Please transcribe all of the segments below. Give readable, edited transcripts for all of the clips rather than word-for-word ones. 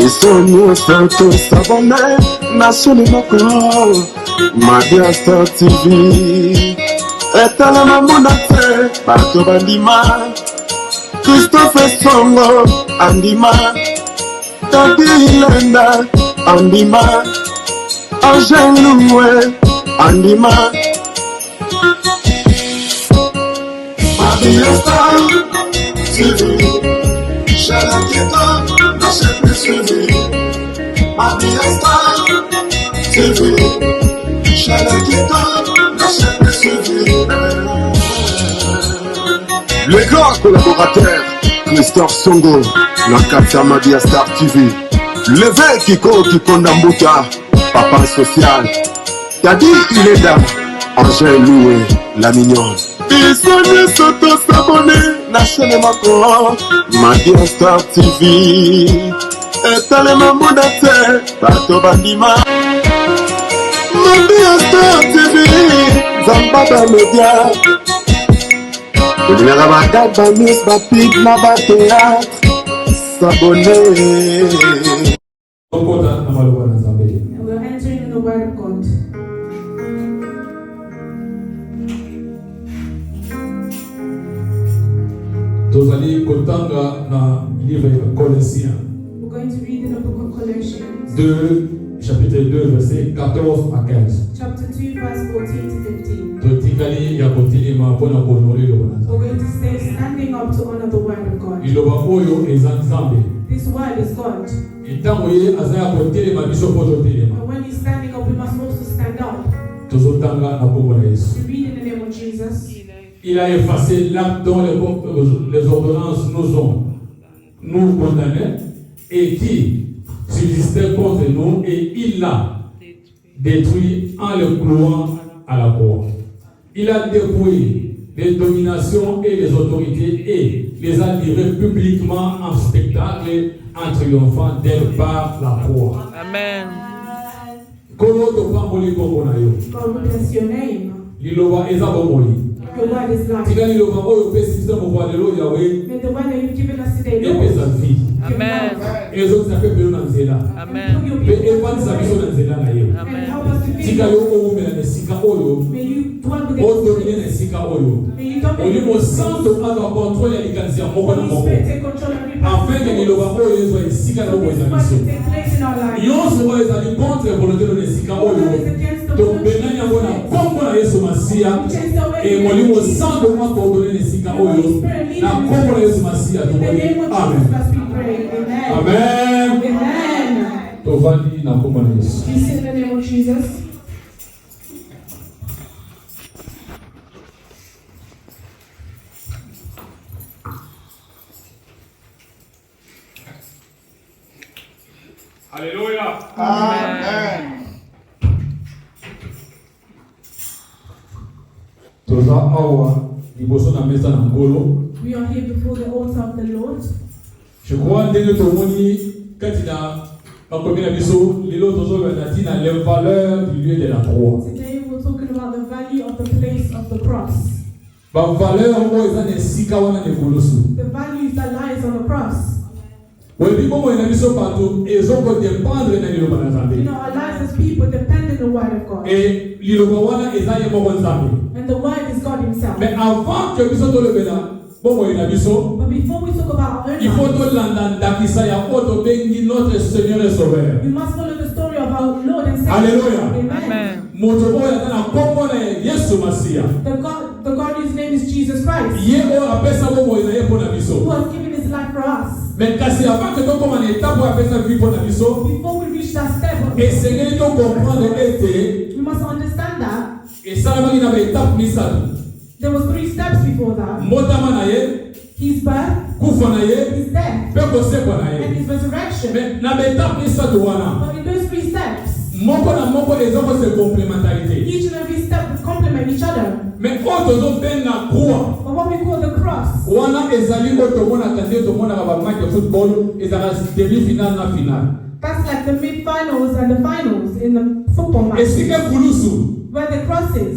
Somo Nzoto s'abonner National Moko Madia Star TV Etala Mamonate Bato Bandima Christophe Songo Andima Tadi Lenda Andima Angel Loué Andima Madia Star TV Chalaketa Nachete suivi Madia Star TV Chalaketa Nachete suivi. Les grands collaborateurs Christophe Songo Nakata Madia Star TV Levé Kiko Kikondambuta Papa Social Tadi Ileda Angel Loué La Mignonne Bisoni Soto s'abonner National Moko Madia Star TV Etale Mamonate Bato Bandima Madia Star TV Zambada Media Ebyala bagaba news bapig na bateat S'abonner. We're entering in the word of God. We're going to read in the book of Colossians. 2, chapitre 2, verset 14 à 15. Chapter 2, verse 14 to 15. We're going to stay standing up to honor the word of God. This word is God. And when he's standing up, we must also stand up. To read in the name of Jesus. Il a effacé l'acte dont les ordonnances nous condamnaient et qui subsistait contre nous, et il l'a détruit en le clouant à la croix. Il a dépouillé les dominations et les autorités et les a livrées publiquement en spectacle en triomphant d'elles par la croix. Amen. God bless your name. Your word is life. May the word that you've given us today, Lord, Amen. Amen. and help us to be. May you dwell with us. May you dominate. Holy Spirit, take control of every part. For this word to take place in our lives. Whatever is against the will, we change the way. Et mon livre sans de moi coordonner les sika oyo na kombo Yesu Masia to amen. Amen. Amen. To vandi na kombo Yesu. Peace in the name of Jesus. Alléluia. Amen. We are here before the altar of the Lord. Je crois que nous les valeurs du lieu de la croix. Today we're talking about the value of the place of the cross. The values that lies on the cross. You know, our lives as people depend on the word of God. And the word is God himself. But before we talk about our own lives, we must follow the story of our Lord and Savior. Hallelujah. Amen. The God whose name is Jesus Christ, who has given his life for us. Before we reach that step, we must understand that there was 3 steps before that: his birth, his death, and his resurrection. But in those 3 steps, each and every step would complement each other. But what we call the cross, that's like the mid-finals and the finals in the football match. Where the cross is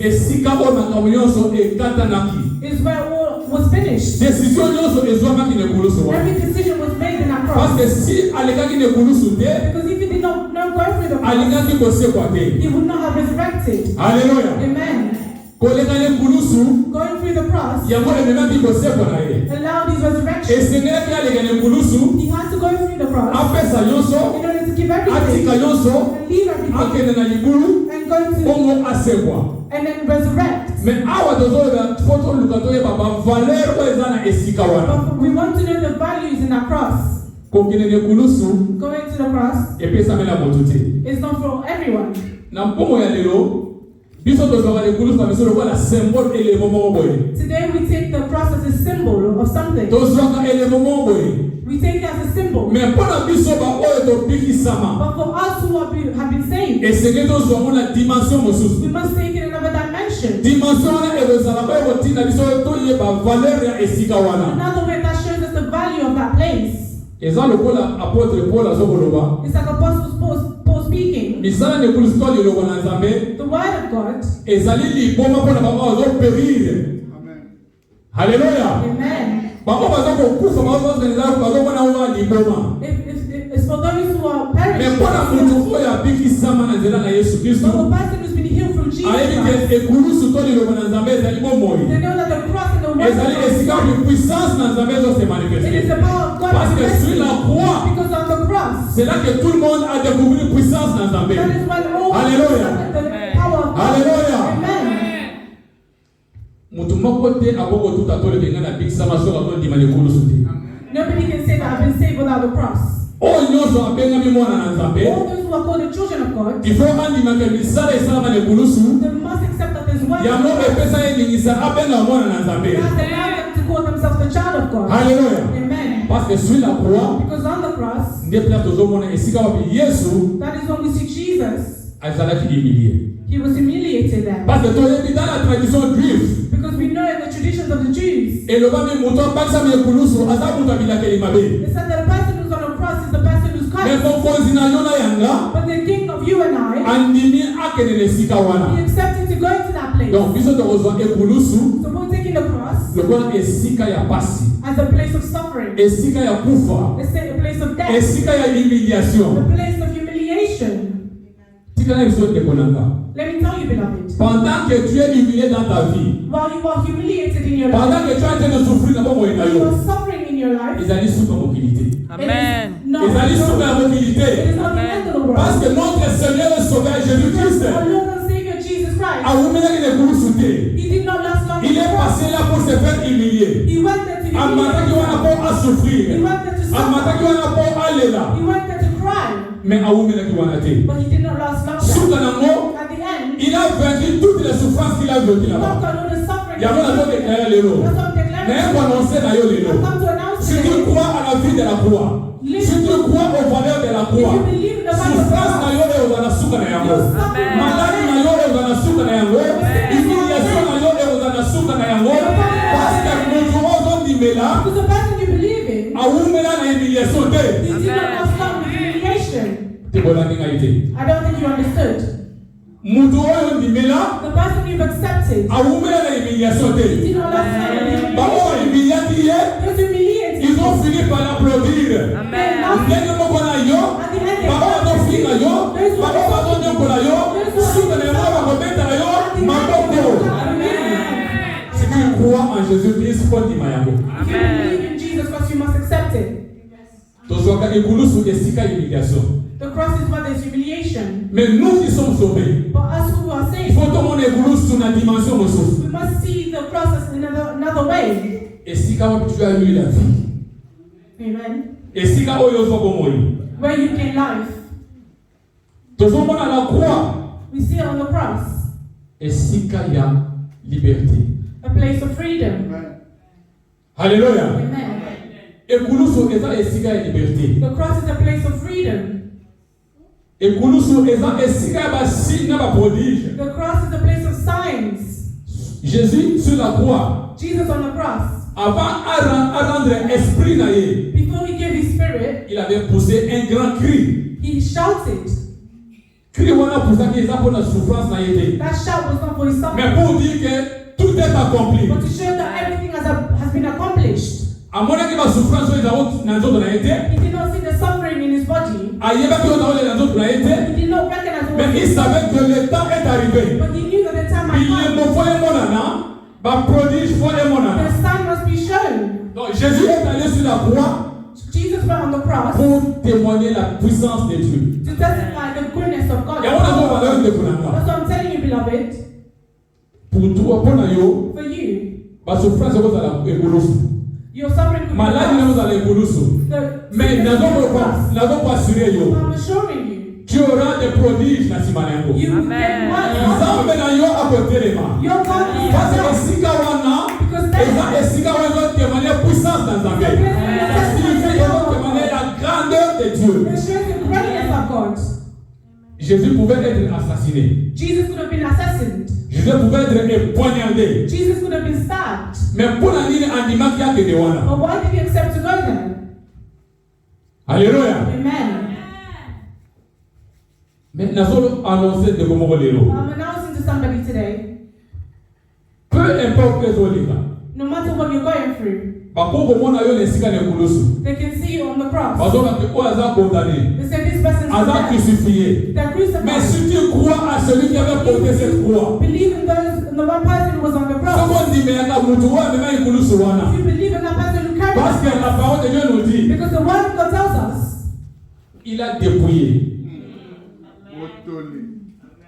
where all was finished. Every decision was made in that cross. que si alekaki ne kulusu te, because if he did not go through the cross, alingaki kosekwa te. he would not have resurrected. Alléluia. Amen. Koleka ne kulusu, Going through the cross yango ememaki kosekwa na ye. allowed his resurrection. Esengelaki aleka ne kulusu, He had to go through the cross apesa nyonso, in order to give everything atika nyonso, and leave everything akende na libulu, and go to bongo asekwa. and then resurrect. Mais awa tozoloba foto luka toyeba ba valeur oyo eza na esika wana. But we want to know the values in that cross. Kokende ne kulusu, Going to the cross epesamela moto te. is not for everyone. Na mpongo ya lelo, biso tozwaka ne kulusu na biso lokola symbole élément moko boye. Today we take the cross as a symbol of something. Tozwaka élément moko boye. We take it as a symbol. Mais mpona biso ba oyo tobikisama, But for us who have been saved, esenge tozwango na dimension mosusu. we must take it in another dimension. Dimension wana ekozala oyo kotina biso toyeba valeur ya esika wana. Another way that shows us the value of that place. Eza lokola apôtre Paul azokoloba. It's like Apostle Paul speaking. Misala ne kulusu to liloba na Nzambe. The word of God. Ezali liboma mpona bango bazopérire. Alléluia. Amen. Bango bazokokufa bazomona oyo liboma. It's for those who are Mais perishing. mpona mutu oyo abikisama na nzela na Yesu Kristo, For the person who's been healed from Jesus ayebi Christ, ke ekulusu to liloba na Nzambe ezali bomoi. they know that the cross and the word of Ezali God esika oyo puissance na Nzambe ezose it is manifester. the power of God Parce que sur la croix, because on the cross. c'est là que tout le monde a découvert puissance na Nzambe. That is when all Alléluia. the power of God. Alléluia. Amen. Mutu moko te aboko tuta tole benga na bikisama soka to ndima ne kulusu te. Nobody can say that I've been saved without the cross. Oyo nyonso abengami mwana na Nzambe, All those who are called the children of God, il faut andima ke misala esalama ne kulusu, they must accept that there's one yango epesa ye ningisa abenga mwana na Nzambe. that allows them to call themselves the child of God. Alléluia. Amen. Parce que sur la croix, Because on the cross, nde place tozomona esika wapi Yesu that is when we see Jesus. azalaki humilié. He was humiliated there. Parce que toyebi dans la tradition juive, Because we know in the traditions of the Jews, elobami mutu abakisami ekulusu aza mutu abilakeli mabe. they said that the person who's on the cross is the person who's Mais cursed. mokonzi na yo na yanga But the king of you and I, andimi akende na esika he wana. accepted to go into that place. Donc biso tokozwa ekulusu So we're taking the cross lokola esika ya pasi, as a place of suffering, esika ya kufa, let's say a place of death, esika ya a humiliation. place of humiliation. Tika na biso tekonanga. Let me tell you, beloved, Pendant que tu es humilié dans ta vie, while you are humiliated in your life, pendant que tu es en train de souffrir na bomoi na you yo, are suffering in your life, ezali suka mokilité. Amen. Ezali suka ya It mokilité. is not the end of the world. Parce que notre Seigneur et Sauveur Jésus-Christ Our Lord and Savior Jesus Christ, awumelaki ne kulusu te. He did not last long. Il est passé là pour se faire humilier. He went there to Amataki humiliate. wana po a He souffrir. went there to Amataki suffer. wana po alela. He went there to cry. Mais awumelaki wana te. But he did not last long. Suka nango, At the end, il a vaincu toutes les souffrances qu'il a vécues he là-bas. conquered all the suffering. Yango nazo déclarer lelo. That's what I'm declaring. Mais annoncer na yo I've lelo. come to announce Si tu today. crois à la vie de la croix, si tu crois aux valeurs de la If croix, you believe in the Bible, souffrance na yo ezala suka na yango. your suffering, Maladi na yo ezala suka na yango. Humiliation na yo ezala suka na yango. Parce que mutu ozondimela because the person you believe in, awumela na humiliation te. he did not last long with humiliation. Tebolandi ngai te. I don't think you understood. Mutu oyo ndimela The person you've accepted, awumela na humiliation he te. did not last long with humiliation. Bango humiliati ye, He was humiliated. ils ont fini par l'applaudir. Amen. Ndenge moko na yo, At the end, bango bazofinga yo, bango bazonyokola yo, suka na yango bakobetela yo maboko. Si tu crois en Jésus-Christ, faut ndima yango. If you believe in Jesus Christ, you must accept it. Tozwaka ekulusu esika humiliation. The cross is where there's humiliation. Mais nous qui sommes sauvés, But us who are il saved, faut tomona ekulusu na dimension mosusu. we must see the cross as another way. Esika wapi tu as eu la vie. Amen. Esika oyo ozwa bomoi. Where you gain life. Tozomona la croix. We see it on the cross. Esika ya liberté. A place of freedom. Alléluia. Amen. Ekulusu eza esika ya liberté. The cross is a place of freedom. Ekulusu eza esika ya basigne na baprodige. The cross is a place of signs. Jésus sur la croix, Jesus on the cross, avant à rendre esprit na ye, before he gave his spirit, il avait poussé un grand cri. he shouted. Cri wana poussaki eza pour la souffrance na ye te. That shout was not for his Mais suffering, pour dire que tout est accompli. but to show that everything has been accomplished. Amonaki ba souffrance oyo ezango na nzoto na ye te. He did not see the his body. Il did not recognize what mais il savait que le temps est arrivé. but he knew that the time might Il come. me faut un monana, prodige faut un The monana. Son must be shown. Donc Jésus est allé sur la croix Jesus went on the cross pour témoigner la puissance de Dieu. to testify the goodness of God. Et on a besoin de That's what I'm telling you, beloved. pour toi, pour nous, For you, parce que France est à la écologie. your suffering could be Malade est à l'écologie. Mais nous n'avons pas assuré yo. I'm assuring you. Tu auras des prodiges dans ce matin. You will get Ils one. ont maintenant yo à côté de moi. Your God is Parce que yourself. si kawana, et si kawana témoigner puissance dans ta vie. Ça signifie qu'ils vont témoigner la grandeur de Dieu. The strength and greatness of God. Jésus pouvait être assassiné. Jesus could have been assassinated. Jésus pouvait être poignardé. Jesus could have been stabbed. Mais pour la ligne anima qui a que de wana. But why did he accept to go there? Alléluia. Amen. Mais nous allons annoncer de comment on est. I'm announcing to somebody today, Peu importe les autres. no matter what you're going through, they can see you on the cross. They say this person's condemned. crucifié. They're crucified. Mais si tu crois à celui qui avait porté cette croix, Believe in the one person who was on the cross. If you believe in that person who carried parce que the la cross, parole de Dieu nous dit, because the word of God tells us, il a dépouillé.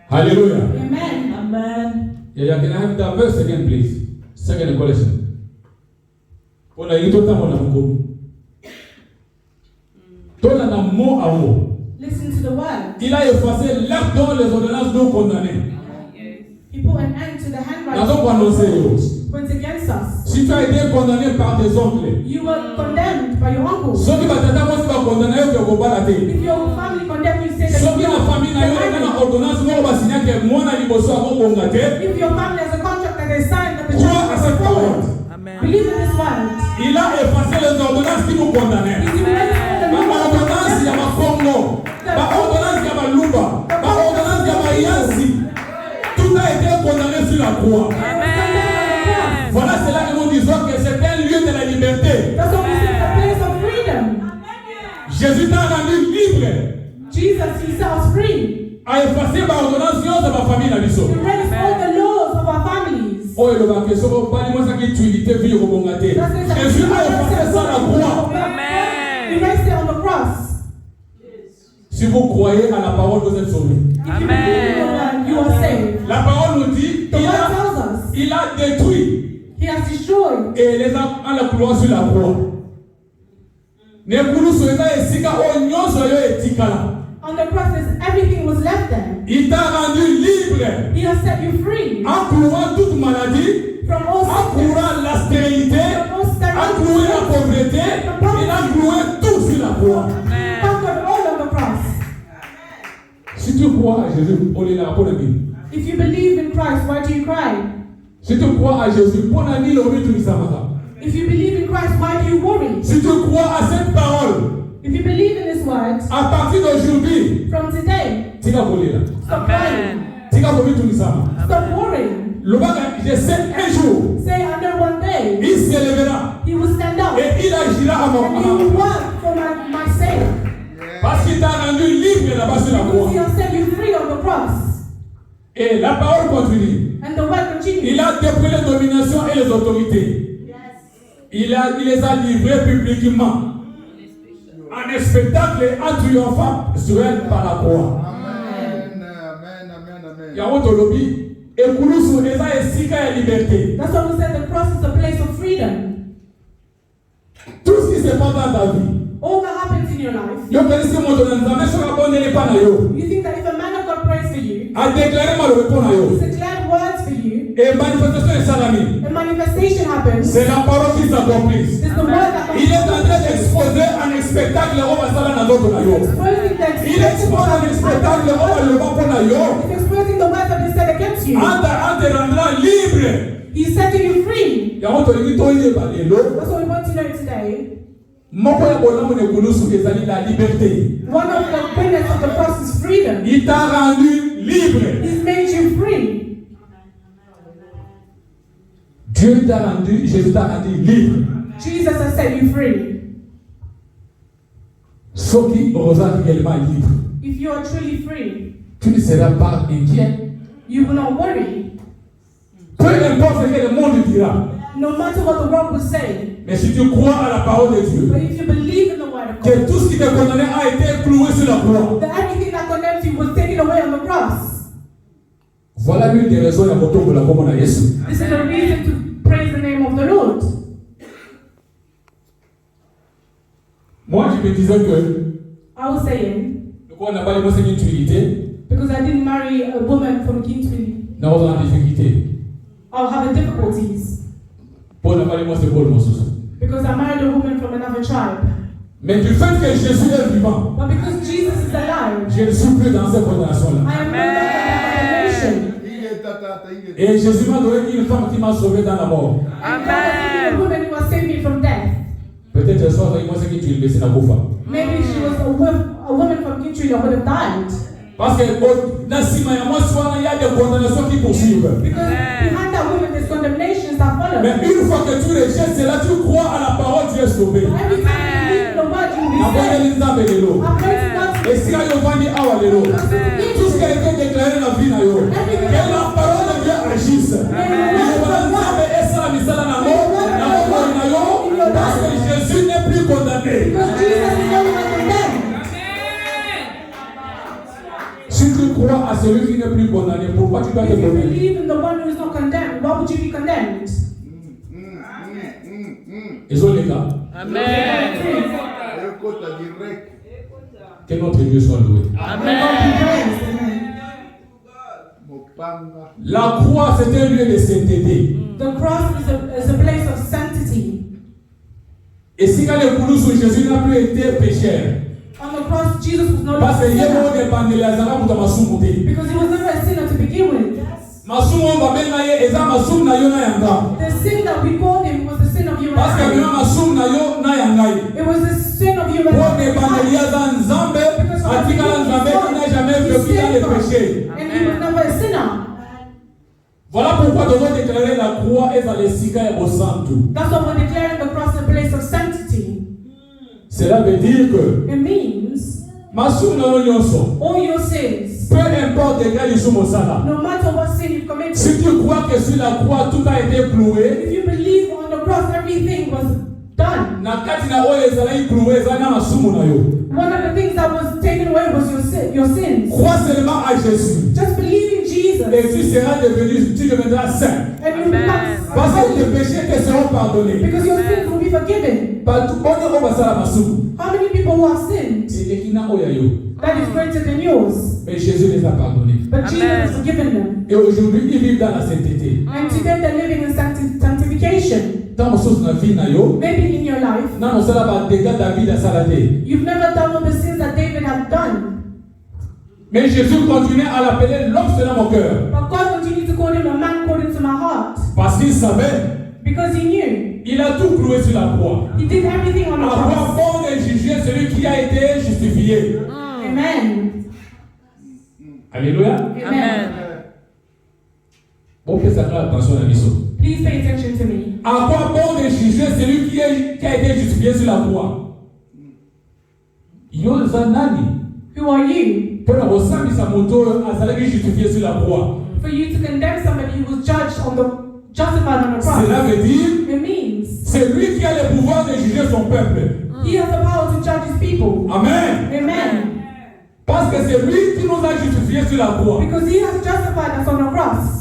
Alléluia. Amen. Amen. Yeah, can I have that verse again, please? Second collection. On a eu tout le temps, on a beaucoup. Tout le temps, mot à mot. Listen to the word. Il a effacé l'acte dont les ordonnances nous condamnaient. He put an end to the handwriting Nous avons annoncé. went against us. Si tu as été condamné par tes oncles, You were condemned by your uncle. ceux qui vont t'attendre, condamné, tu vas combattre. If your family condemned you, say that Ceux qui la famille n'a pas une ordonnance, nous va signer que moi n'a pas besoin de combattre. if your family has a contract that they signed that the Crois à cette church parole. believe in this word. Il a effacé les ordonnances qui nous condamnaient. Ma ordonnance, il y a ma Congo. Ma ordonnance, il y a ma Luba. Ma ordonnance, il y a ma Yansi. Tout a été condamné sur la croix. Voilà, c'est là que nous disons que c'est un lieu de la liberté. That's what we say, a place of freedom. Jésus t'a rendu libre. Jesus, he set us free. A effacé ma ordonnance, de ma famille, la mission. He erased all the laws of our families. Oh, il va que ça va pas dire ça qui tuilité vie au Bongate. Jésus a effacé ça la croix. He erased it on the cross. Si vous croyez à la parole, vous êtes sauvés. If you believe in the word, you are saved. La parole nous dit, The word tells us il a détruit he has destroyed. et les a à la croix sur la croix. Ne kulu soeza esika onyoso yo etikala. On the cross, everything was left there. Il t'a rendu libre. He has set you free En courant toute maladie, from all en sickness, courant la stérilité, from all en courant la pauvreté, il a couru tout sur la croix. conquered all on the cross. Si tu crois à Jésus, on est là pour la vie. If you believe in Christ, why do you cry? Si tu crois à Jésus, pour la vie, le tu samara. If you believe in Christ, why do you worry? Si tu crois à cette parole, If you believe in His words, à partir d'aujourd'hui, from today, tu vas voler là. stop crying. Tu vas voler tout samara. Stop worrying. Le bac, je sais un jour, Say, under one day, il se lèvera He will stand up et il agira à and He will mon work for my sake. parce qu'il t'a rendu libre là-bas sur la Because He croix. has set you free on the cross. Et la parole continue. And the word continues. Il a dépouillé les dominations et les autorités. Il les a livrés publiquement. En spectacle et en triomphant sur elle par la croix. Amen. Amen. Amen. Il y a autre lobby. Et Koulousou, les a esika et liberté. That's why we said the cross is a place of freedom. Tout ce qui se passe dans ta vie. All that happens in your life. Yo connaissez mon don nzambe soka bonne pas na yo. You think that if a man of God prays for you, A déclarer mal le répond na yo. He's declared words for you, Et manifestation est salami. a manifestation happens. C'est la parole qui s'accomplisse. It's the word that Il est en train d'exposer un spectacle au basala na d'autres na yo. exposing the Il expose un spectacle au le va pour na yo. It's exposing the word that is said against you. Ante rendra libre. He's setting you free. Ya autre qui to ile ba lelo. That's what we want to know today. Moko ya bolamu ne Koulousou ezali la liberté. One of the benefits of the cross is freedom. Il t'a rendu libre. He's made you free. Dieu t'a rendu, Jésus t'a rendu libre. Jesus has set you free. Soki ozali également libre. If you are truly free, Tu ne seras pas inquiet. you will not worry. Peu importe ce que le monde dira. No matter what the world will say. Mais si tu crois à la parole de Dieu, But if you believe in the word of God, que tout ce qui te condamnait a été cloué sur la croix. that everything that condemns you was taken away on the cross. Voilà l'une des raisons de moto la commune à Jésus. This is the reason to praise the name of the Lord. Moi, je me disais que I was saying, on n'a pas les moyens d'utilité, because I didn't marry a woman from Kingsville, nous avons la difficulté. I'll have difficulties. Pour ne pas les moyens de Paul, mon souci. Because I married a woman from another tribe. Mais du fait que Jésus est vivant, But because Jesus is alive, je ne suis plus dans cette condamnation-là. I am no longer in condemnation. Et Jésus m'a donné une femme qui m'a sauvé dans la mort. And God has given a woman who has saved me from death. Peut-être ce soir, moi, c'est que tu le laisses la bouffe. Maybe she was a woman from Kingsville that would have died. Parce que dans moi, souvent, il y a des condamnations qui poursuivent. Because behind that woman, there's condemnations that follow. Mais une fois que tu rejettes cela, tu crois à la parole, tu es sauvé. Every time you read the word, you will be saved. I praise God. Et si on va dire ah allélo, tout ce qui a été déclaré dans la vie na yo, que la parole de Dieu agisse. Parce que Jésus n'est plus condamné. Because Jesus is no longer condemned. Si tu crois à celui qui n'est plus condamné, pourquoi tu dois te If you condamner? believe in the one who is not condemned, why would you be condemned? Ils ont les cas. Amen. Que notre Dieu soit loué. Amen. La croix, c'est un lieu de sainteté. The cross is a place of sanctity. Et si quand le boulot sur Jésus n'a plus été pécheur, On the cross, Jesus was no parce longer que a il sinner. dépendait les arabes de Masumuté. Because he was never a sinner to begin with. Masumu va bien naïe, et ça Masum na yo na yanga. The sin that we called him was the sin of you and Parce que I. même Masum na yo na yangai. It was the sin of you and Pour dépendre I. les Nzambe, atika Nzambe qui n'a jamais vécu dans le péché. And he was never a sinner. Voilà pourquoi nous devons déclarer la croix est dans les sika et au santo. That's why we're declaring the cross a place of sanctity. Cela veut dire que It means Masum na yo nyonso, all your sins, peu importe les gars ils sont mosala. no matter what sin you've committed, Si tu crois que sur la croix tout a été cloué, if you believe on the cross everything was done. na kati na oyo ezali cloué ezali na masumu na yo. One of the things that was taken away was your sins. Crois seulement à Jésus. Just believe in Jesus Et tu seras devenu, tu deviendras saint. and you become Parce que tes holy péchés te seront pardonnés. because your sins will be forgiven. Partout, on est au basara masumu. How many people who have sinned Et ekina oya yo. that is greater than yours? Mais Jésus les a pardonnés. But Jesus has forgiven them. Et aujourd'hui, ils vivent dans la sainteté. And today they're living in sanctification. Tant que na vie na yo, Maybe in your life, na no sala ba dégâts David a salade. you've never done all the sins that David had done. Mais Jésus continue à l'appeler l'homme selon mon cœur. But God continued to call him a man according to my heart. Parce qu'il savait, Because he knew. il a tout cloué sur la croix. He did everything on the À quoi cross. bon de juger celui qui a été justifié? Amen. Alléluia. Amen. Bon, faites attention à l'issue. Please pay attention to me. À quoi bon de juger celui qui a été justifié sur la croix? Yo zanani. Who are you? Pour la ressemblance à moto, azalaki justifié sur la croix. For you to condemn somebody who was justified on the cross. Cela veut dire, It means c'est lui qui a le pouvoir de juger son peuple. he has the power to judge his people. Amen. Amen. Parce que c'est lui qui nous a justifiés sur la croix. Because he has justified us on the cross.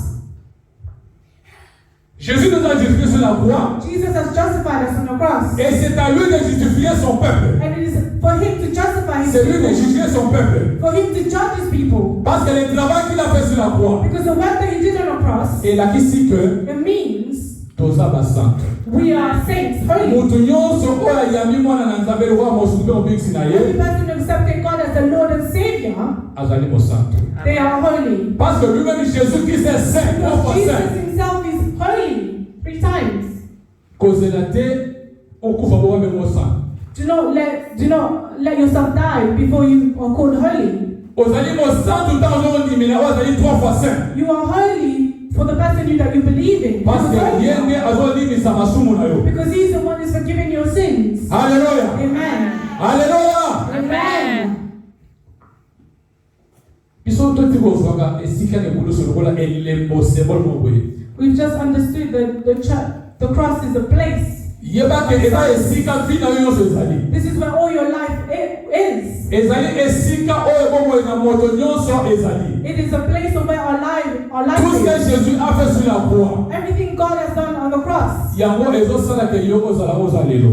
Jésus nous a justifiés sur la croix. Jesus has justified us on the cross. Et c'est à lui de justifier son peuple. And it is for him to justify his C'est lui de people. juger son peuple. For him to judge his people. Parce que le travail qu'il a fait sur la croix, Because the work that he did on the cross, il a dit que it means toza basante. we are saints, holy. Mutu nyonso oyo ayambi mwana na nzambe lokola mosupe mobikisi na Every ye person who accepted God as the Lord and Savior, azali mosantu. they are holy. Parce que lui-même Jésus-Christ est saint, Because propre Jesus saint. himself is holy 3 times. Kozela te okufa bo wame mosantu. Do not let yourself die before you are called holy. Ozali mosantu ntango ozondimela oyo azali 3 fois saint. You are holy for the person that you believe in. Parce que ye nde azondimisa masumu na yo. Because he's the one who's forgiving your sins. Alléluia. Amen. Alléluia. Amen. We've just understood that the cross is a place. This is where all your life is. It is a place of where our life is. Everything God has done on the cross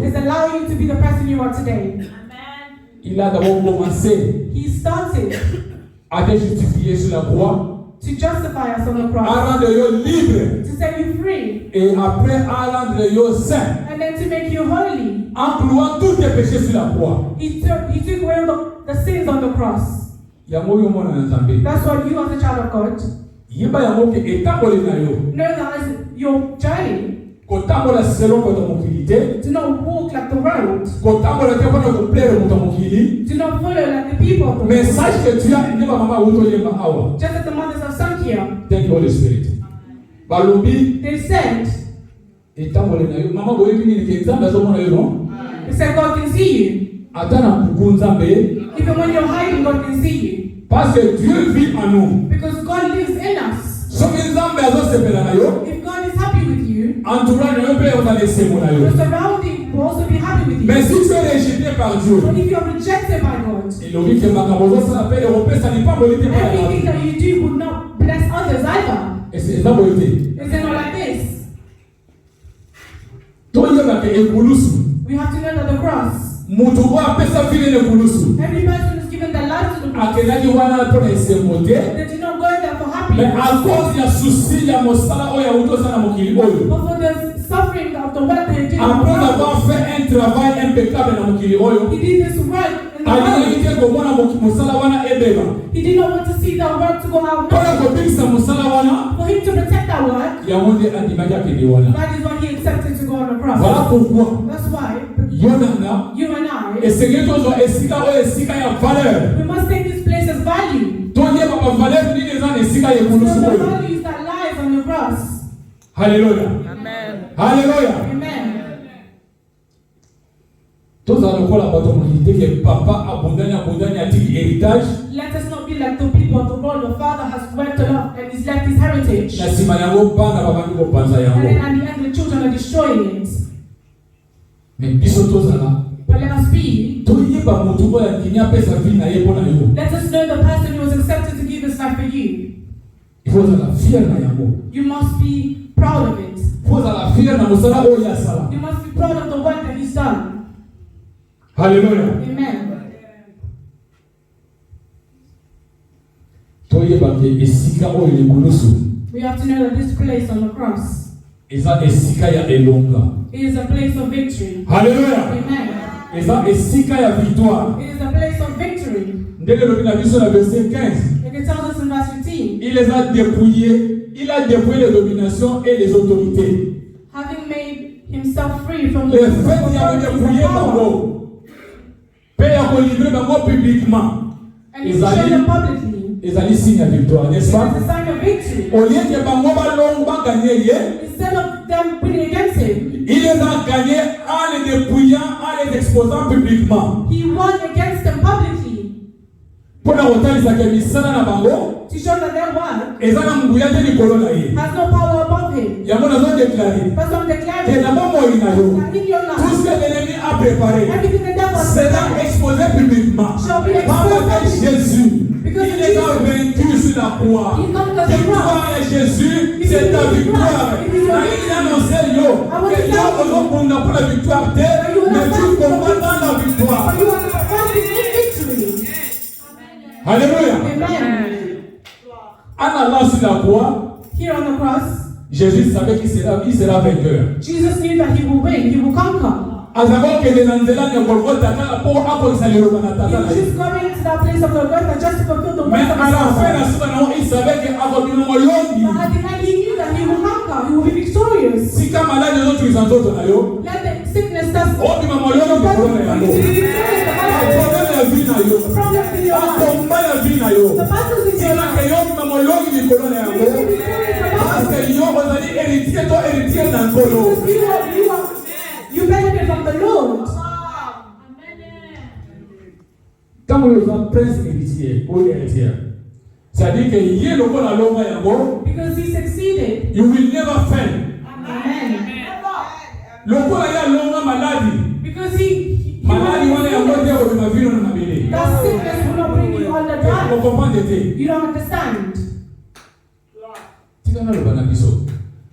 is allowing you to be the person you are today. He started to justify us on the cross, to set you free, and then to make you holy. He took away the sins on the cross. That's what you as a child of God know, that as your journey, do not walk like the world, do not follow like the people of the world. Just as the mothers of sung here, thank you, Holy Spirit. they said God can see you. Even when you're hiding, God can see you. Because God lives in us. If God is happy with you, your surrounding will also be happy with you. But if you are rejected by God, everything that you do would not bless others either. Is it not like this? We have to know that the cross, every person is given their life to the cross. They do not go there for happiness. But for the suffering of the work they did, he did this work in the world. He did not want to see that work to go out. For him to protect that work, that is why he accepted to go on the cross. That's why you and I, we must take this place as value. So the values that lies on the cross. Hallelujah. Amen. Hallelujah. Amen. Let us not be like the people of the world. The Father has worked a lot and he's left his heritage. And then at the end, the children are destroying it. But let us be. Let us know the person who was accepted to give his life for you. You must be proud of it. You must be proud of the work that he's done. Hallelujah. Amen. We have to know that this place on the cross is a place of victory. Hallelujah. Amen. It is a place of victory. Like it tells us in verse 15. Il a dépouillé les dominations et les autorités. Having made himself free from the power. Publiquement. And he showed them publicly. Ils allaient signer la victoire, n'est-ce pas? It's a sign of victory. Au lieu que instead of them winning against him, il les a gagnés en les dépouillant, en les exposant publiquement. He won against them publicly. To show that their work has no power above him. That's what I'm declaring. That in your life, tout ce que l'ennemi a préparé everything the devil has sera exposé publiquement. shall be Parce que exposed. Jésus, Because il est vaincu sur la croix. Victoire est Jésus, c'est ta victoire. Il a annoncé que Dieu pour la victoire, mais tu combats dans la victoire. Alléluia. Amen. En allant sur la croix, here on the cross, Jésus savait qu'il sera vainqueur. Jesus knew that he will win, he will conquer. He was just going to that place of Golgotha just to fulfill the work of his Father. But at the end he knew that he will conquer, he will be victorious. Let the sickness that's the you benefit from the Lord. Quand vous êtes prince héritier ou héritière, C'est-à-dire que yé le ko na longa yango. Because he succeeded. You will never fail. Amen. Le ko ya longa maladie. Because he Maladie wana yango te o ma vino na mabele. that sickness will not bring you on the drive. Vous comprenez te? You don't understand. Tika na lo bana biso.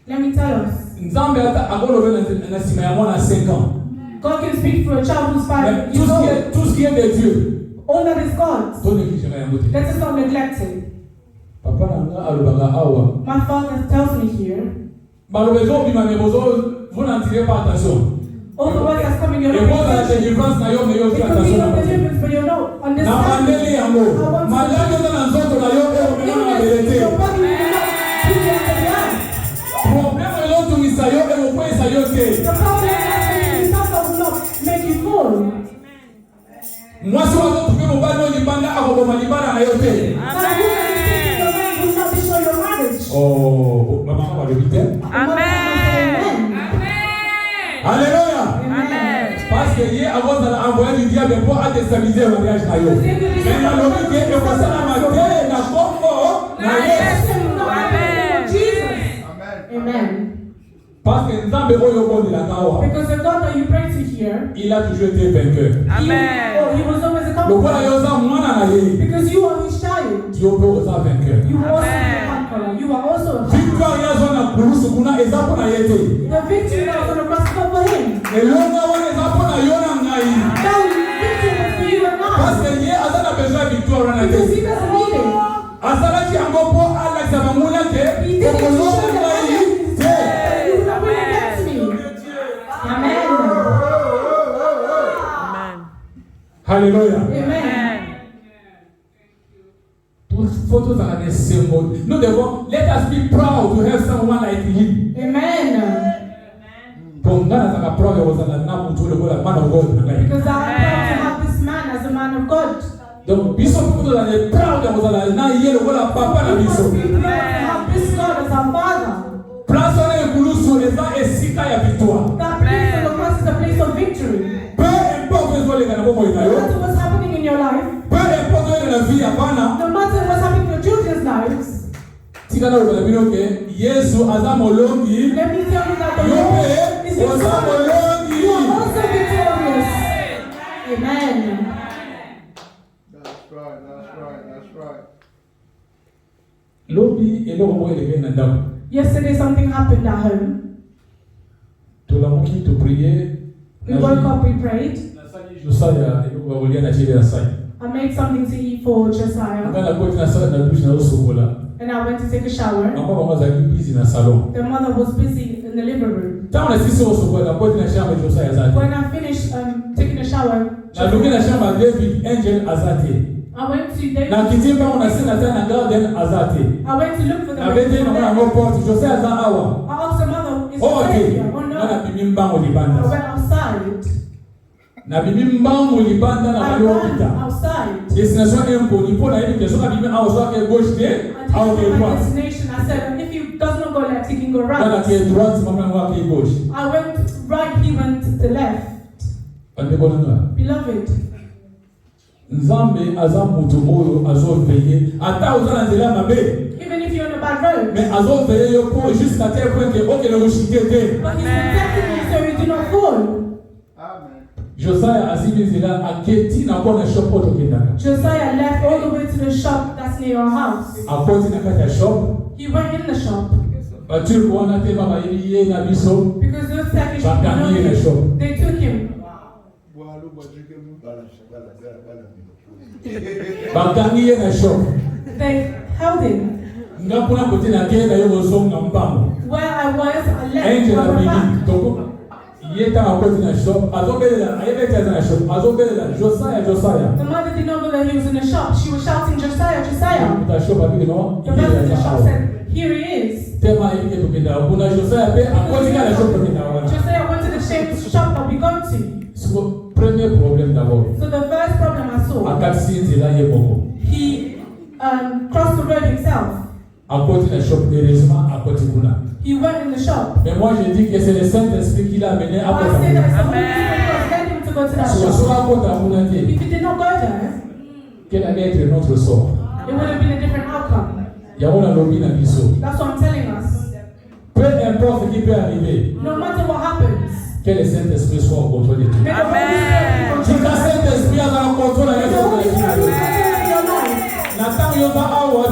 Let me tell us. Nzambe ata akolobe na sima ya mwana 5 ans. God can speak for a child who's 5 Tout years old. ce qui est de Dieu. All that is God's. Ton église yango te. Let us not neglect it. Papa nanga alobaka awa. My father tells me here. Balobezo bima me bozo vous n'en tirez pas attention. All the words that's coming your Et way. vous avez délivrance na yo me yo It could be no deliverance, but you don't na understand. mandeli yango. Maladi na nzoto na yo e o mena na belete. Your body will not be able to react. Problème yo tungisa yo e o kwesa yo te. The problem that's making you suffer will not make you fall. Mwasi wa zoto ke mobali no libanda akoboma libanda na yo te. But a woman is taking your man will not destroy your marriage. Oh, mama va le vite. Amen. Alléluia. Amen. Parce que hier avant de envoyer du diable pour déstabiliser le mariage na yo. Mais na lobi ke e kosa na mate na kombo na Yesu. Amen. Parce que Nzambe oyo ko la kawa. Because the God that you pray to here, Il a toujours été vainqueur. he was always a Le voilà conqueror. yo za mwana na ye. Because you are his child. Yo ko za vainqueur. You are also a conqueror. You are also a conqueror. Victoire ya zo na kurusu kuna ezapo na yete. The victory that was on the cross was for him. Elonga wana ezapo na yo na ngai. That victory was for you and Parce I. que ye azana besoin victoire na Because te. he doesn't need it. Asala ki ango po ala za mangula ke. He did it to Ko show ngai that te. you will not bring against me. Amen. Hallelujah. Amen. Photos are the symbol. Nous devons let us be proud to have someone like him. Amen. Pongana saka proud of us na mutu le bola man of God na ngai. Because I am proud to have this man as a man of God. Donc biso photos are the proud of us na yelo bola papa na We biso. must be proud to have this God as our father. Place wana ekulusu eza esika ya victoire. That place on the cross is a place of victory. Peu importe ezoleka na bomoi na No yo. matter what's happening in your life, Peu importe oyo na vie hapana. no matter what's happening in your children's lives, Tika na loba bino ke Yesu aza molongi. let me tell you that the Yo Lord pe is oza victorious. molongi. You are also victorious. Amen. That's right, that's right, that's right. Lobi eloko mo eleke na ndako. Yesterday something happened at home. Tolamuki to prier. We woke up, we prayed. Josiah eloko bakolia na chile ya sai. I made something to eat for Josiah, Ngana koti na sala na douche na sokola. and I went to take a shower. Mama mama zaki busy na salon. The mother was busy in the living room. Tamu na sisi sokola koti na shamba Josiah azati. When I finished taking a shower, Na duki na shamba David Angel azati. I went to David. Na kitimba una sina tena garden azati. I went to look for the Na bete na mwana ngo porte Josiah za awa. I asked the mother, is Oh the okay. baby here? Oh Na no. bibi mbango I libanda. went outside. Na bibi mbango libanda na I malo ran pita. outside. Destination empo ni pona hivi kesho bibi awa so ke gauche te I au told ke him my droite. destination. I said, if he does not go left, he can go Kana right. ke droite mama ngo ke gauche. I went right, he went to the left. Ande bona nga. Beloved, Nzambe aza mutu oyo azoveye ata uzana nzela mabe even if you're on a bad road, mais azoveye yo po jusqu'à tel point que okele mushike te. but he's protecting you so you do not fall. Amen. Josiah azimi nzela aketi na kona shop oto kendaka. Josiah left all the way to the shop that's near our house. Akoti na kati ya shop. He went in the shop Batur kuona te mama ili ye na biso. because those Turkish Bakangi na shop. people, they took him. Bakangi ye na shop. They held him. Ngapuna kote na kenda yo zonga mbango. Where I was, I left. Angel I went bibi back. toko. Yeta akoti na shop. Azobelela ayebeta na shop. Azobelela Josiah. The mother did not know that he was in the shop. She was shouting, Josiah, Josiah. Kuta shop abili no. The master in the shop said, here he is. Tema ilike tupenda. Kuna Josiah pe akoti na shop tupenda wana. Josiah went to the same shop that we go to. So premier problème d'abord. So the first problem I saw, Akati nzela ye boko. he crossed the road himself. Akoti na shop heureusement akoti kuna. He went in the shop. Mais moi je dis que c'est le Saint-Esprit qui l'a amené à But I Kota. say that somebody was led him to go to that Si on shop. sera Kota kuna te, If he did not go there, quel allait être notre sort? it would have been a different outcome. That's what I'm telling us. Peu importe ce qui peut arriver. No matter what happens. Que le Saint-Esprit soit au contrôle de tout. Amen. Tu as Saint-Esprit à la contrôle de la vie.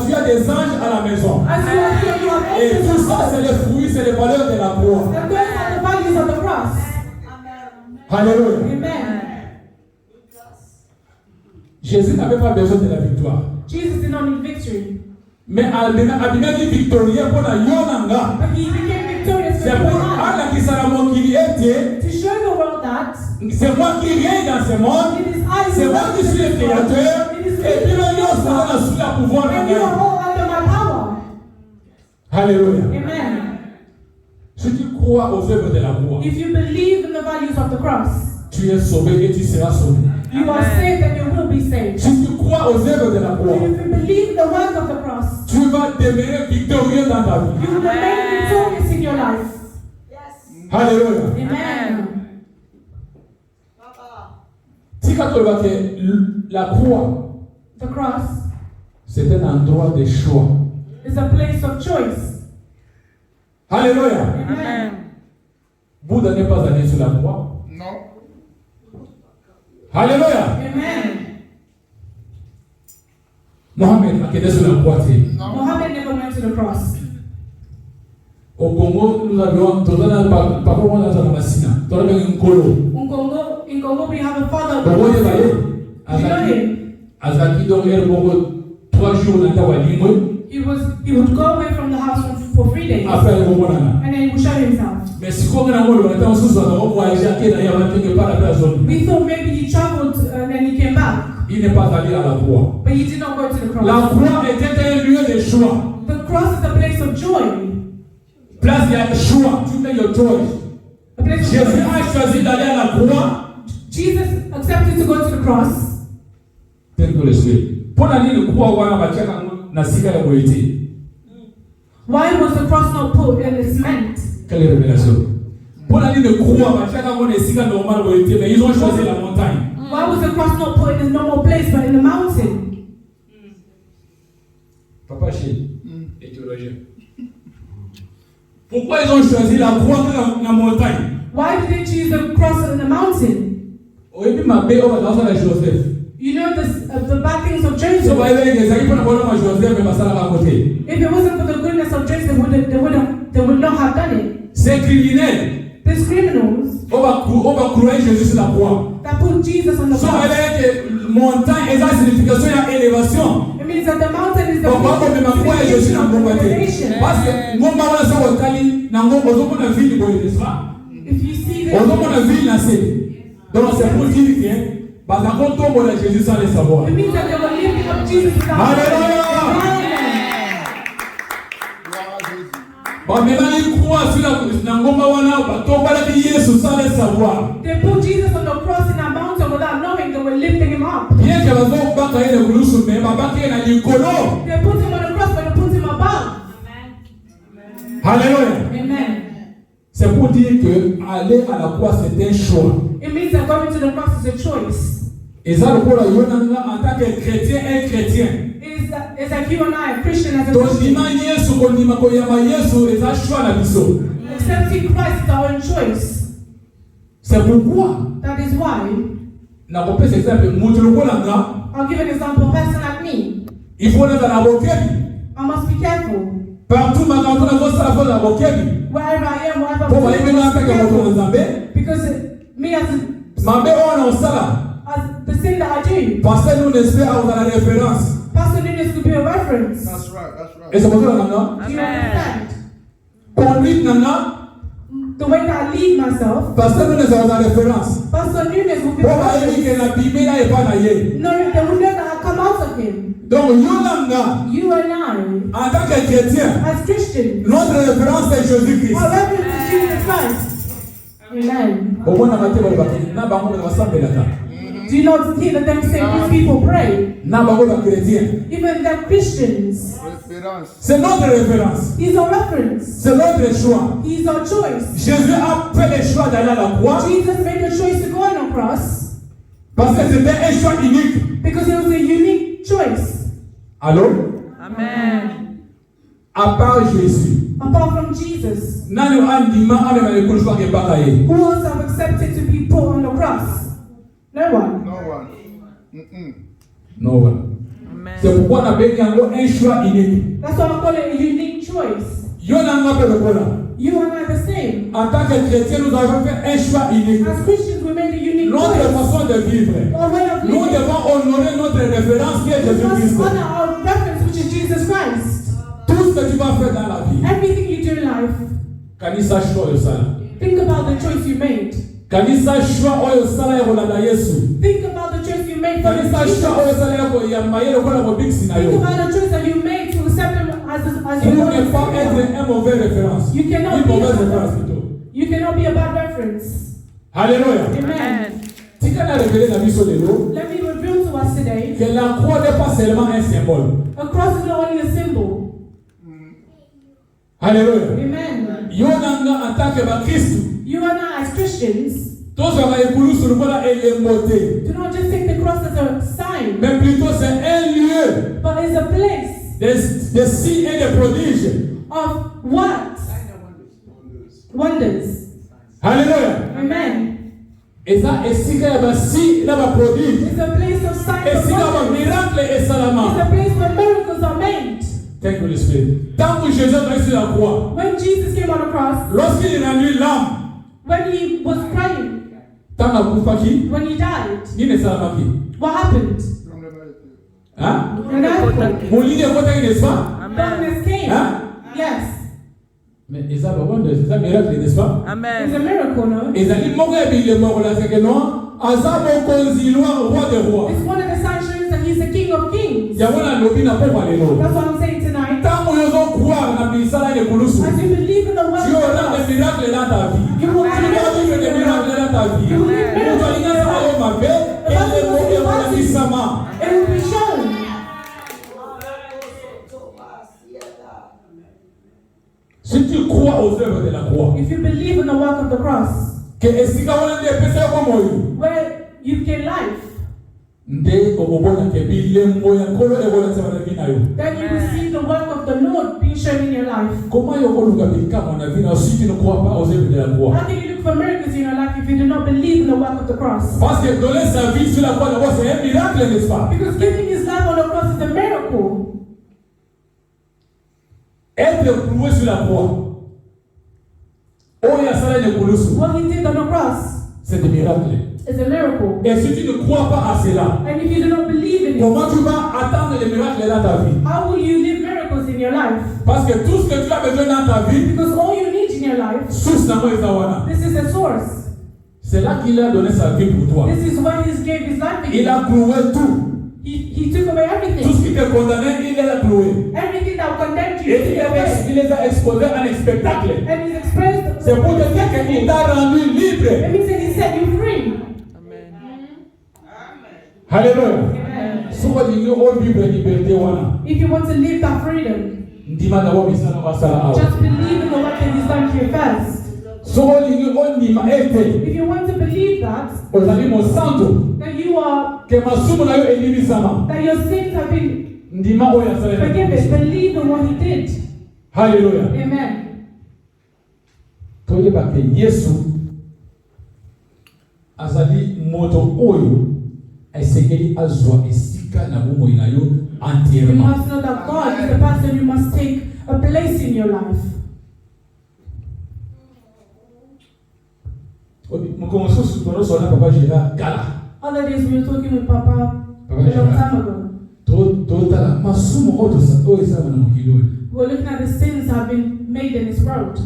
Tu as des anges à la maison. Et tout ça, c'est les fruits, c'est les valeurs de la croix. Alléluia. Amen. Jésus n'avait pas besoin de la victoire. Jesus did not need victory. Mais il victorieux pour la yonanga. But he became victorious C'est pour Allah qui s'est montré qu'il était. To show the world that. C'est moi qui règne dans ce monde. C'est moi qui suis le créateur. Et puis le Dieu sera sous la pouvoir de and you are all under my power. Alléluia. Amen. Si tu crois aux œuvres de la croix, if you believe in the values of the cross, tu es sauvé et tu seras sauvé. You are saved and you will be saved. Si tu crois aux œuvres de la croix, if you believe the work of the cross, tu vas demeurer victorieux dans ta vie. You will remain victorious in your life. Yes. Alléluia. Amen. Si quand on va que la croix, the cross, c'est un endroit de choix. It's a place of choice. Alléluia. Amen. Bouddha n'est pas allé sur la croix. Non. Alléluia. Amen. Mohamed a été sur la croix. Mohamed never went to the cross. Au Congo, nous avions In Congo, we have a father. Azaki donc elle beaucoup 3 jours dans ta walimu. He would go away from the house for 3 days. Après le moment and then he would show himself. Mais si comme on a molo on était sous on voyage à quel ailleurs quelque part la zone. We thought maybe he traveled and then he came back. Il n'est pas allé à la croix. But he did not go to the cross. La croix était un lieu de choix. The cross is a place of joy. Place de choix, tu mets your choice. Jésus a choisi d'aller à la croix. Jesus accepted to go to the cross. Tel que le souhait. Pour la ligne de croix, on va faire na sika ya boité. Why was the cross not put in the cement? Quelle révélation. Pour la ligne de croix, on va faire na sika normal boité, mais ils ont choisi la montagne. Why was the cross not put in a normal place but in the mountain? Papa chez et théologien. Pourquoi ils ont choisi la croix dans la montagne? Why did they choose the cross in the mountain? You know the bad things of Joseph. If it wasn't for the goodness of Joseph, they would not have done it. C'est criminel. These criminals that put Jesus on the cross. It means that the mountain is the elevation. If you see this, donc c'est pour dire que Jésus sans le savoir. It means that they were lifting up Jesus without Alléluia. They put Jesus on the cross in a mountain without knowing they were lifting him up. They put him on the cross, but they put him above. Alléluia. Amen. C'est pour dire que aller à la croix c'est un choix. It means that going to the cross is a choice. Et ça le pour la en tant que chrétien, un chrétien. It's like you and I, a Christian, as a Christian. Accepting Christ is our own choice. C'est pourquoi. That is why. I'll give an example. A person like me. Il faut être à I must be careful. Partout, wherever I am, wherever because me as the sin that I do. Pastor Nunes could be a reference. That's right, that's right. Do you understand? The way that I lead myself. Pastor Nunes will be a reference. No, they would know that I come out of him. You and I, as Christians, notre référence est Jésus-Christ. Our reference is Jesus Christ. Amen. Do you not hear that them saying these people pray? Even the Christians. C'est notre référence. He's our reference. C'est notre choix. He's our choice. Jésus a fait le choix d'aller à la croix. Jesus made a choice to go on the cross. Parce que c'était un choix unique. Because it was a unique choice. Allô? Amen. À part Jésus. Apart from Jesus. Who else have accepted to be put on the cross? No one. No one. No one. Amen. C'est pourquoi on a un choix unique. That's why I call it a unique choice. You and I the same. En tant que chrétien, nous avons fait un choix unique. As Christians, we made a unique Notre choice. façon de vivre. Our way of Nous living. devons honorer notre référence qui est We must Jésus-Christ. honor our reference, which is Jesus Christ. Tout ce que tu vas faire dans la vie. Everything you do in life, Quand il sache quoi ça. think about the choice you made. Quand il sache quoi ça là est Yesu. Think about the choice you made for Quand il Jesus. sache quoi ça là est yamaye le kola ko big sinayo. Think about the choice that you made to accept him as your Pour Lord ne and pas Savior. être un mauvais référence. You cannot Une be mauvaise a- référence plutôt. You cannot be a bad reference. Alléluia. Amen. Si quand on a révélé la vie sur les lots, Let me reveal to us today, que la croix n'est pas seulement un symbole. a cross is not only a symbol. Alléluia. Amen. Yonanga en tant que Christ. You and I as Christians, Tous on va écouler sur le voilà et les motés. do not just take the cross as a sign, Mais plutôt c'est un lieu but it's a place des signes et des prodiges. of what? Wonders. Alléluia. Amen. Et ça, et si il y a un signe, il y a un prodige. It's a place of signs Et of si il y a un wonders. miracle et It's salama. a place where miracles are made. Thank you, Holy Spirit. Tant que Jésus est sur la croix, When Jesus came on the cross, lorsqu'il est rendu l'âme, when he was crying, tant à Koufaki, when he died, il ne salama qui. what happened? Hein? An earthquake. Mon ligne est côté, n'est-ce pas? Darkness came. Hein? Yes. Mais ils ont besoin de ça miracle, n'est-ce pas? It's a Amen. miracle, no? Ils ont dit, mon gars, il est mort là, c'est que non, Azamo Konzilwa, roi des rois. It's one of the signs showing that he's the King of Kings. Il y a un lobby n'a pas parlé là. That's what I'm saying tonight. Tant que nous allons croire dans le ministère de Koulousou, As you believe in the word tu of auras des God, miracles dans ta vie. you will Tu vas vivre des miracles dans ta vie. Tu vas dire ça au mauvais et les mots et les missamans. it will be shown. Si tu crois aux œuvres de la croix, If you believe in the work of the cross, que esika wana nde pesa comme oyo, where you gain life, nde okobona ke bilembo ya nkolo ekolakisa na vie na yo. then you will see the work of the Lord being shown in your life. Comment yokoluka bikamwa na vie na si tu ne crois pas aux œuvres de la croix? How can you look for miracles in your life if you do not believe in the work of the cross? Parce que donner sa vie sur la croix d'abord c'est un miracle, n'est-ce pas? Because giving his life on the cross is a miracle. Être cloué sur la croix, oyo asala ne kulusu, What he did on the cross c'est des miracles. is a miracle. Et si tu ne crois pas à cela, And if you do not believe in it, comment tu vas attendre les miracles dans ta vie? how will you live miracles in your life? Parce que tout ce que tu as besoin dans ta vie, Because all you need in your life, source na moi ezawana. this is the source. C'est là qu'il a donné sa vie pour toi. This is why he gave his life for Il you. a cloué tout. He took away Tout everything. ce qui te condamnait, il l'a cloué. Everything that condemned you, Et he took away. il les a exposés à un spectacle. And he's expressed. C'est pour te dire qu'il t'a rendu libre. That means that he set you free. Alléluia. Amen. Si on dit qu'on vit la liberté, If you want to live that freedom, ndima d'abord misala basala awa. just believe in the work that he's done here first. Si on dit qu'on ndima ete, If you want to believe that, ozali mo santo, that you are, que masumu na yo elibisama. that your sins have been Ndima oyo asala. forgiven, believe in what he did. Alléluia. Amen. Toyeba ke Yesu azali moto oyo esengeli azwa esika na bomoi na yo You entièrement. must know that God is the person who must take a place in your life. Mukomosusu tonosola papa Gérard Gala. Other days we were talking with Papa a long time ago. Totala masumu oyo esala na mokili oyo. We were looking at the sins that have been made in His road.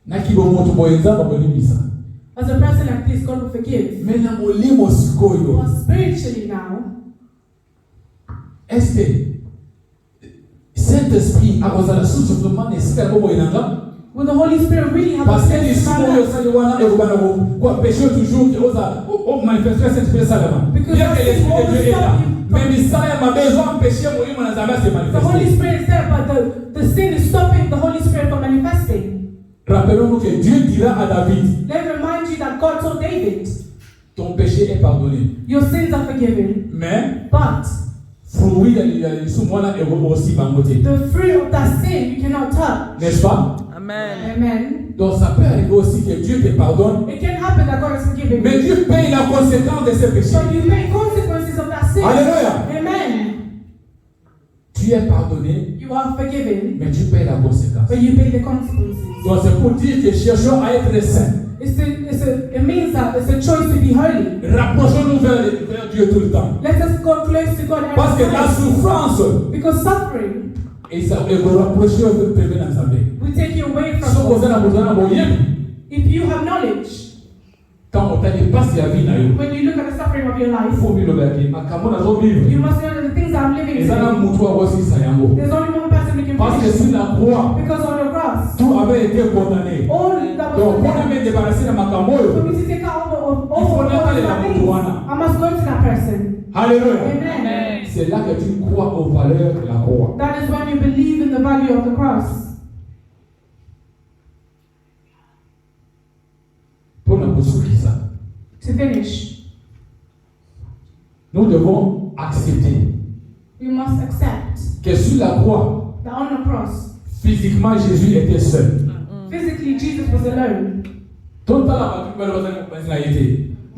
Nakibo moto boye nzamba bolimisa. As a person like this, God will forgive. Mais na molimo sikoyo. But spiritually now, Est-ce que Saint-Esprit akozala susu vraiment esika ya bomoi nanga? will the Holy Spirit really have a Parce que place in lisumu my oyo life? sali wana ekobana ko péché toujours que oza manifester Saint-Esprit salama. Because Bien que l'Esprit de Dieu est là. the Mais misala ya mabe ezo empêcher molimo na Nzambe se Holy manifester. Spirit is there, but the sin is stopping the Holy Spirit from manifesting. Rappelons-nous que Dieu dira à David, Let me remind you that God told David, ton péché est pardonné. your sins are forgiven, Mais but fruit of that sin you cannot touch. N'est-ce pas? Amen. Amen. Donc ça peut arriver aussi que Dieu te pardonne. It can happen that God has forgiven Mais you. Dieu paye la conséquence de ses péchés. So you pay consequences of that sin. Alléluia. Amen. Tu es pardonné, You are forgiven, mais tu payes la conséquence. but you pay the consequences. Donc c'est pour dire que cherchons à être saints. It means that it's a choice to be holy. Rapprochons-nous vers Dieu tout le temps. Let us go close to God Parce que every la time. souffrance, Because suffering et ça vous rapprocher de prévenir dans sa vie. will take you away Si from vous God. avez besoin de rien, If you have knowledge, quand on t'a dit passe la vie, when you look at the suffering of your il life, faut vivre le vie. Mais comment on a vivre? you must know that the things that I'm living Et ça n'a today, moutoir aussi ça y est. there's only one person who can Parce que finish. sur la croix, Because on the cross, tout avait été condamné. all that was Donc, on condemned, avait débarrassé de ma for camoyo. me to take out all Il faut of aller my la things, moutoana. I must go to that person. Alléluia. Amen. C'est là que tu crois aux valeurs de la croix. That is when you believe in the value of the cross. Pour la poursuite ça, To finish, nous devons accepter we must accept que sur la croix, that on the cross, physiquement Jésus était seul. physically Jesus was alone. Tout à l'heure,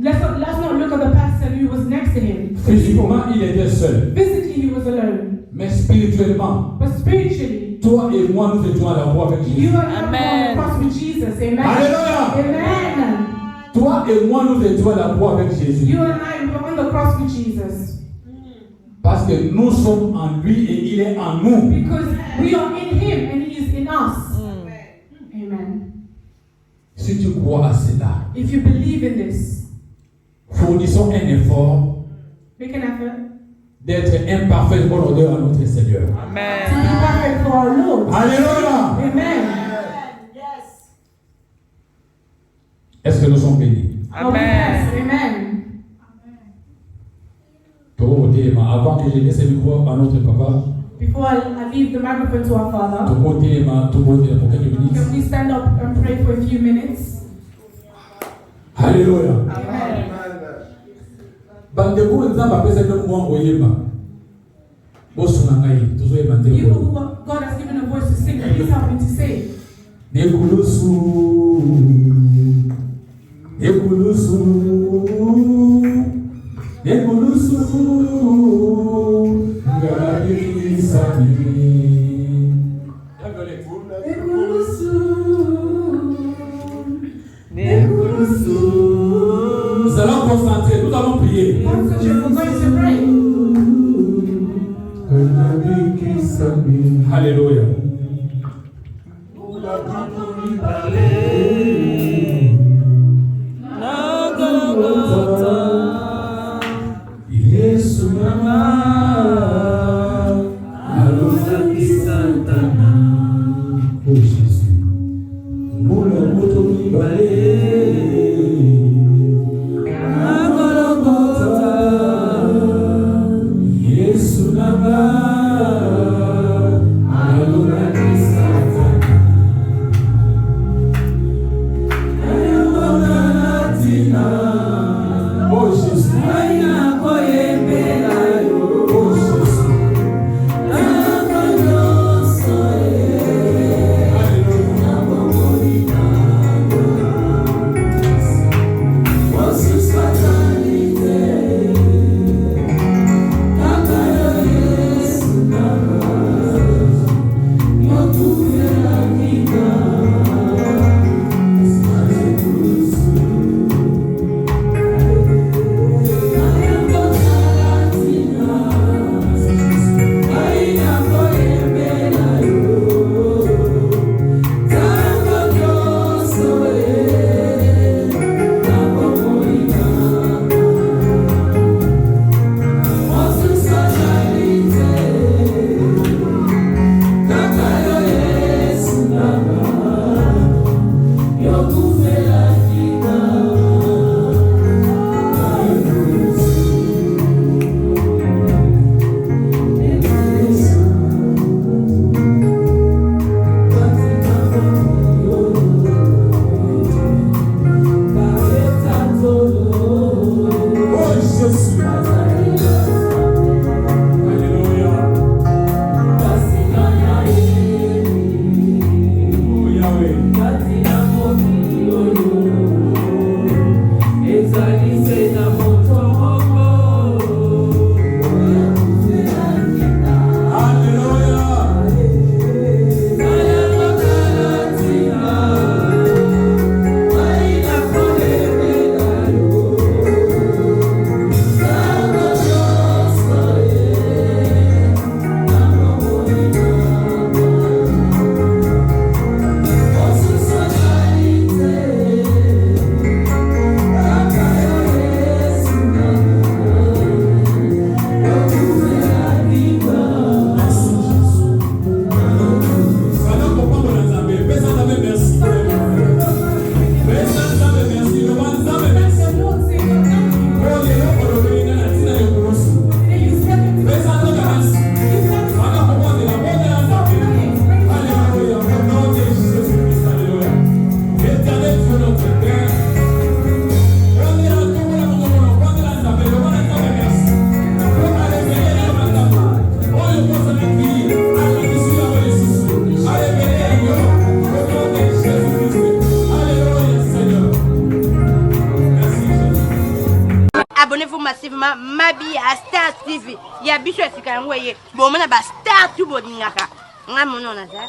Let's not look at the person who was next to him. physiquement il était seul. Physically he was alone. Mais spirituellement, But spiritually, toi et moi nous étions à la croix avec you Jésus. and I were on the cross with Jesus. Amen. Alléluia. Amen. Toi et moi nous étions à la croix avec Jésus. You and I were on the cross with Jesus. Parce que nous sommes en lui et il est en nous. Because we are in him and he is in us. Amen. Si tu crois à cela, If you believe in this, fournissons un effort make an effort d'être imparfait pour l'honneur à notre Seigneur. to be perfect for our Lord. Alléluia. Amen. Est-ce que nous sommes bénis? Amen. Amen. Avant que je laisse le micro à notre papa, Before I leave the microphone to our Father, pour quelques minutes. can we stand up and pray for a few minutes? Alléluia. Amen. Bandeko nzamba pesa ndio mwangu oyeba. Boso na ngai tuzoyeba You ndeko. who God has given a voice to sing, please help me to sing. Nekulusu. Nekulusu. Nekulusu. Ngabiki sami. Nekulusu. Nous allons concentrer, nous allons prier. We're going to pray. Alléluia. Yesu oh Jésus, moula moto Yesu oh Jésus, massivement mabi à Star TV. Ya biso sika ngoye. Bon mona ba Star tu bodingaka. Nga mono na za.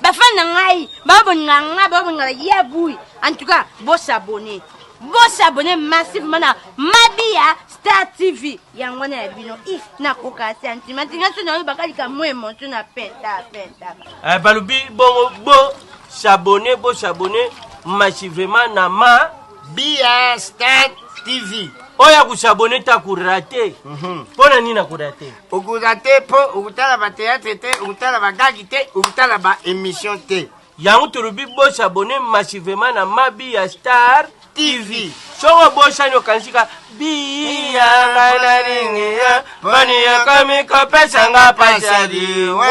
Ba fan ngai, ba bonga ba bonga ya bui. En tout cas, bo s'abonner. Bo s'abonner massivement na mabi à Star TV. Ya ngona bino if na koka sentiment. Nga sona ba kalika mo emotion na penta. Balubi bo s'abonner massivement na ma Bia Star TV. Oya kusabone ta kurate. Pona nina kurate? Ukurate po ukutala ba théâtre te, ukutala ba gagi te, ukutala ba émission te. Yangu turubi bo s'abonner massivement na ma Bia Star TV. Songo bo shanyo kansika Bia ngana ringia. Bani ya kami kopesa nga pasadi. Wa